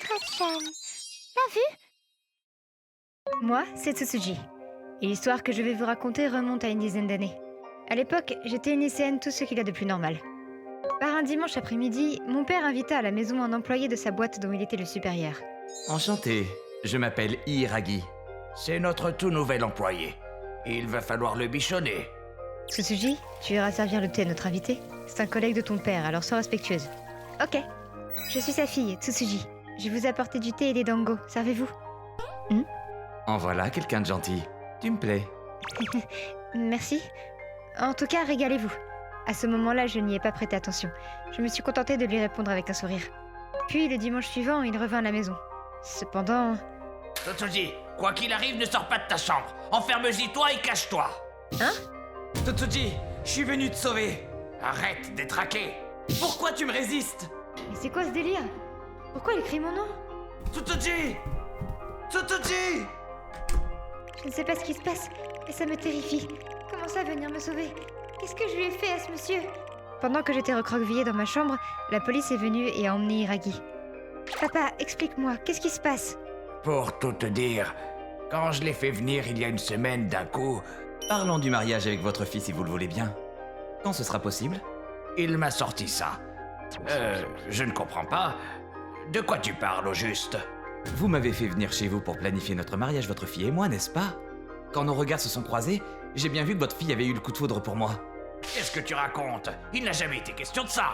Kratchan, l'as vu? Moi, c'est Tsutsuji. Et l'histoire que je vais vous raconter remonte à une dizaine d'années. À l'époque, j'étais une lycéenne, tout ce qu'il y a de plus normal. Par un dimanche après-midi, mon père invita à la maison un employé de sa boîte dont il était le supérieur. Enchanté, je m'appelle Hiragi. C'est notre tout nouvel employé. Il va falloir le bichonner. Tsutsuji, tu iras servir le thé à notre invité. C'est un collègue de ton père, alors sois respectueuse. Ok. Je suis sa fille, Tsutsuji. Je vous ai apporté du thé et des dango. Servez-vous. En voilà quelqu'un de gentil. Tu me plais. Merci. En tout cas, régalez-vous. À ce moment-là, je n'y ai pas prêté attention. Je me suis contentée de lui répondre avec un sourire. Puis, le dimanche suivant, il revint à la maison. Cependant... Tsutsuji, quoi qu'il arrive, ne sors pas de ta chambre. Enferme-y toi et cache-toi. Hein? Tsutsuji, je suis venu te sauver. Arrête d'être traqué. Pourquoi tu me résistes? Mais c'est quoi ce délire? Pourquoi il crie mon nom? Tsutsuji! Tsutsuji! Je ne sais pas ce qui se passe, et ça me terrifie. Comment ça venir me sauver? Qu'est-ce que je lui ai fait à ce monsieur? Pendant que j'étais recroquevillée dans ma chambre, la police est venue et a emmené Hiragi. Papa, explique-moi, qu'est-ce qui se passe? Pour tout te dire, quand je l'ai fait venir il y a une semaine d'un coup, Parlons du mariage avec votre fille si vous le voulez bien. Quand ce sera possible? il m'a sorti ça. Je ne comprends pas. De quoi tu parles au juste? Vous m'avez fait venir chez vous pour planifier notre mariage, votre fille et moi, n'est-ce pas? Quand nos regards se sont croisés, j'ai bien vu que votre fille avait eu le coup de foudre pour moi. Qu'est-ce que tu racontes? Il n'a jamais été question de ça.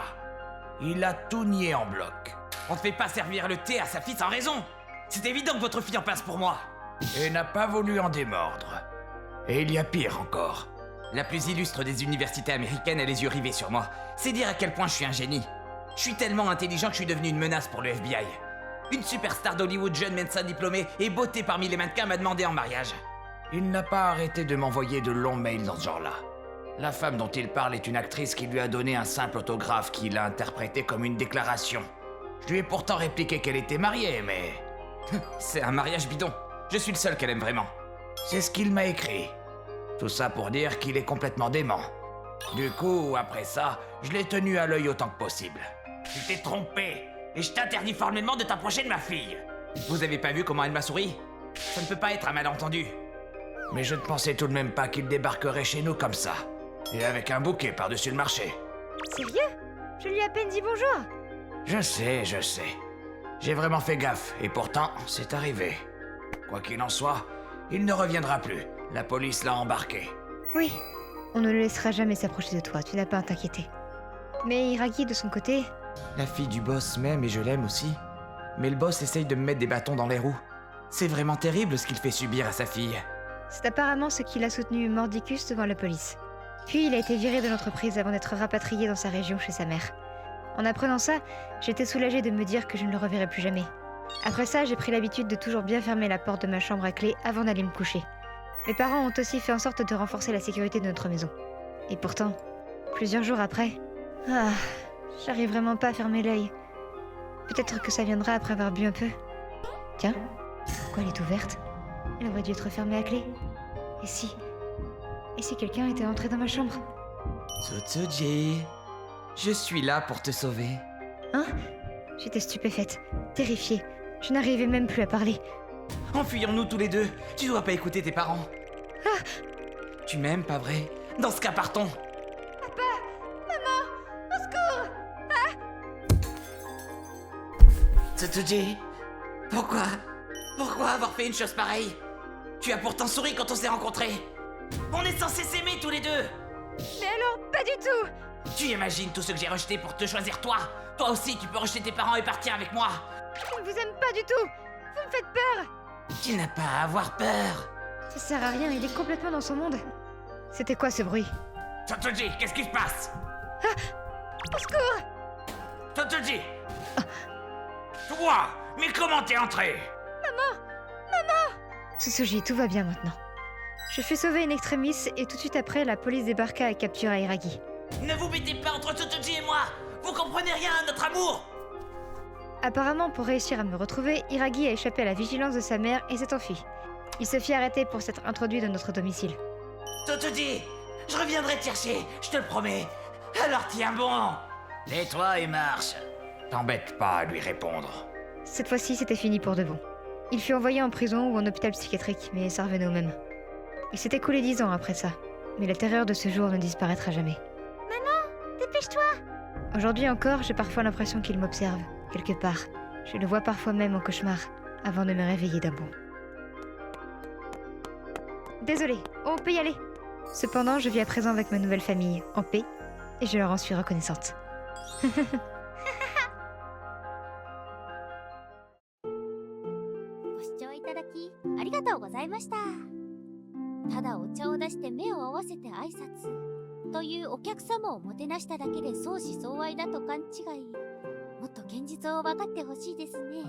Il a tout nié en bloc. On ne fait pas servir le thé à sa fille sans raison. C'est évident que votre fille en passe pour moi. Et n'a pas voulu en démordre. Et il y a pire encore. La plus illustre des universités américaines a les yeux rivés sur moi. C'est dire à quel point je suis un génie. Je suis tellement intelligent que je suis devenu une menace pour le FBI. Une superstar d'Hollywood, jeune médecin diplômé et beauté parmi les mannequins m'a demandé en mariage. Il n'a pas arrêté de m'envoyer de longs mails dans ce genre-là. La femme dont il parle est une actrice qui lui a donné un simple autographe qu'il a interprété comme une déclaration. Je lui ai pourtant répliqué qu'elle était mariée, mais... C'est un mariage bidon. Je suis le seul qu'elle aime vraiment. C'est ce qu'il m'a écrit. Tout ça pour dire qu'il est complètement dément. Du coup, après ça, je l'ai tenu à l'œil autant que possible. Tu t'es trompé, et je t'interdis formellement de t'approcher de ma fille. Vous avez pas vu comment elle m'a souri? Ça ne peut pas être un malentendu. Mais je ne pensais tout de même pas qu'il débarquerait chez nous comme ça. Et avec un bouquet par-dessus le marché. Sérieux? Je lui ai à peine dit bonjour. Je sais. J'ai vraiment fait gaffe, et pourtant, c'est arrivé. Quoi qu'il en soit, il ne reviendra plus. La police l'a embarqué. Oui, on ne le laissera jamais s'approcher de toi, tu n'as pas à t'inquiéter. Mais Hiragi, de son côté... La fille du boss m'aime et je l'aime aussi. Mais le boss essaye de me mettre des bâtons dans les roues. C'est vraiment terrible ce qu'il fait subir à sa fille. C'est apparemment ce qu'il a soutenu mordicus devant la police. Puis il a été viré de l'entreprise avant d'être rapatrié dans sa région chez sa mère. En apprenant ça, j'étais soulagée de me dire que je ne le reverrai plus jamais. Après ça, j'ai pris l'habitude de toujours bien fermer la porte de ma chambre à clé avant d'aller me coucher. Mes parents ont aussi fait en sorte de renforcer la sécurité de notre maison. Et pourtant, plusieurs jours après... j'arrive vraiment pas à fermer l'œil. Peut-être que ça viendra après avoir bu un peu. Tiens, pourquoi elle est ouverte? Elle aurait dû être fermée à clé. Et si quelqu'un était entré dans ma chambre? Tsutsuji, je suis là pour te sauver. Hein? J'étais stupéfaite, terrifiée. Je n'arrivais même plus à parler. Enfuyons-nous tous les deux. Tu dois pas écouter tes parents. Tu m'aimes, pas vrai? Dans ce cas, partons. Tsutsuji, pourquoi avoir fait une chose pareille? Tu as pourtant souri quand on s'est rencontrés. On est censés s'aimer tous les deux. Mais alors, pas du tout! Tu imagines tout ce que j'ai rejeté pour te choisir toi? Toi aussi, tu peux rejeter tes parents et partir avec moi. Je ne vous aime pas du tout! Vous me faites peur! Tu n'as pas à avoir peur. Ça sert à rien, il est complètement dans son monde. C'était quoi ce bruit? Tsutsuji, qu'est-ce qui se passe? Au secours! Tsutsuji! Toi! Mais comment t'es entré? Tsutsuji, tout va bien maintenant. Je fus sauvée in extremis et tout de suite après, la police débarqua et captura Hiragi. Ne vous mettez pas entre Tsutsuji et moi. Vous comprenez rien à notre amour. Apparemment, pour réussir à me retrouver, Hiragi a échappé à la vigilance de sa mère et s'est enfui. Il se fit arrêter pour s'être introduit dans notre domicile. Tsutsuji, je reviendrai te chercher, je te le promets. Alors tiens bon. Tais-toi et marche. T'embête pas à lui répondre. Cette fois-ci, c'était fini pour de bon. Il fut envoyé en prison ou en hôpital psychiatrique, mais ça revenait au même. Il s'est écoulé 10 ans après ça, mais la terreur de ce jour ne disparaîtra jamais. Dépêche-toi! Aujourd'hui encore, j'ai parfois l'impression qu'il m'observe, quelque part. Je le vois parfois même en cauchemar, avant de me réveiller d'un bond. Désolée, on peut y aller. Cependant, je vis à présent avec ma nouvelle famille, en paix, et je leur en suis reconnaissante. ご視聴いただきありがとうございました。ただお茶を出して目を合わせて挨拶というお客様をもてなしただけで相思相愛だと勘違い。もっと現実を分かってほしいですね。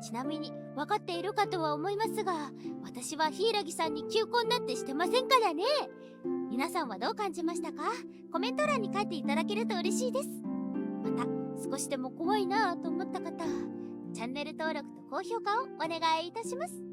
ちなみに分かっているかとは思いますが、私は柊さんに求婚なんてしてませんからね。皆さんはどう感じましたか？コメント欄に書いていただけると嬉しいです。また少しでも怖いなぁと思った方、チャンネル登録と高評価をお願いいたします。